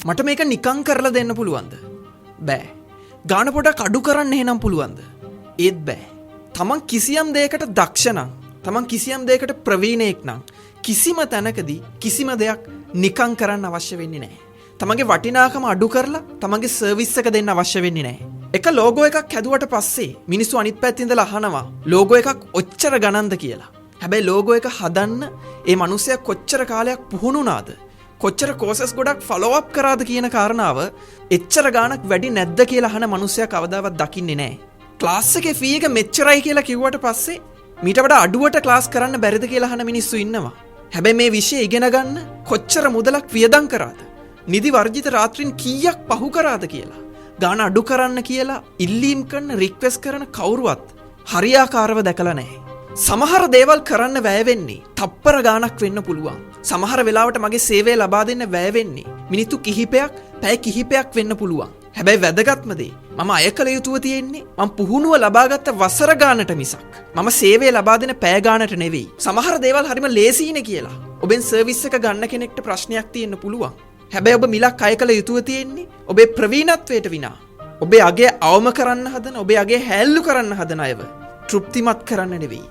මට මේක නිකං කරලා දෙන්න පුළුවන්ද? බෑ. ගාන පොඩක් අඩු කරන්න එහෙනම් පුළුවන්ද? ඒත් බෑ. තමන් කිසියම් දෙයකට දක්ෂ නම්, තමන් කිසියම් දෙයකට ප්‍රවීණයෙක් නම් කිසිම තැනකදී කිසිම දෙයක් නිකං කරන්න අවශ්‍ය වෙන්නේ නැහැ. තමන්ගේ වටිනාකම අඩු කරලා තමන්ගේ සර්විස් එක දෙන්න අවශ්‍ය වෙන්නේ නැහැ. එක ලෝගෝ එකක් හැදුවට පස්සේ මිනිස්සු අනිත් පැත්තේ ඉඳලා අහනවා ලෝගෝ එකක් ඔච්චර ගණන්ද කියලා. හැබැයි ලෝගෝ එක හදන්න ඒ මිනිස්සයා කොච්චර කාලයක් පුහුණු වුණාද? කොච්චර කෝසස් ගොඩක් ෆලෝ අප් කරාද කියන කාරණාව එච්චර ගාණක් වැඩි නැද්ද කියලා අහන මිනිස්සයා කවදාවත් දකින්නේ නැහැ. ක්ලාස් එකේ ෆී එක මෙච්චරයි කියලා කිව්වට පස්සේ මීට වඩා අඩුවට ක්ලාස් කරන්න බැරිද කියලා අහන මිනිස්සු ඉන්නවා. හැබැයි මේ විෂය ඉගෙන ගන්න කොච්චර මුදලක් වියදම් කරාද? නිදි වර්ජිත රාත්‍රීන් කීයක් පහු කරාද කියලා. ගාන අඩු කරන්න කියලා ඉල්ලීම් කරන රික්වෙස්ට් කරන කවුරුවත් හරියාකාරව දැකලා නැහැ. සමහර දේවල් කරන්න වැය වෙන්නේ තප්පර ගාණක් වෙන්න පුළුවන්. සමහර වෙලාවට මගේ සේවය ලබා දෙන්න වැය වෙන්නේ මිනිත්තු කිහිපයක්, පැය කිහිපයක් වෙන්න පුළුවන්. හැබැයි වැදගත්ම දේ මම අය කළ යුතුව තියෙන්නේ මම පුහුණුව ලබාගත්ත වසර ගානට මිසක් මම සේවය ලබා දෙන පැය ගානට නෙවෙයි. සමහර දේවල් හරිම ලේසියිනේ කියලා ඔබෙන් සර්විස් එක ගන්න කෙනෙක්ට ප්‍රශ්නයක් තියෙන්න පුළුවන්. හැබැයි ඔබ මිලක් අය කළ යුතුව තියෙන්නේ ඔබේ ප්‍රවීණත්වයට විනා ඔබේ අගය අවම කරන්න හදන, ඔබේ අගය හැල්ලු කරන්න හදන අයව තෘප්තිමත් කරන්න නෙවෙයි.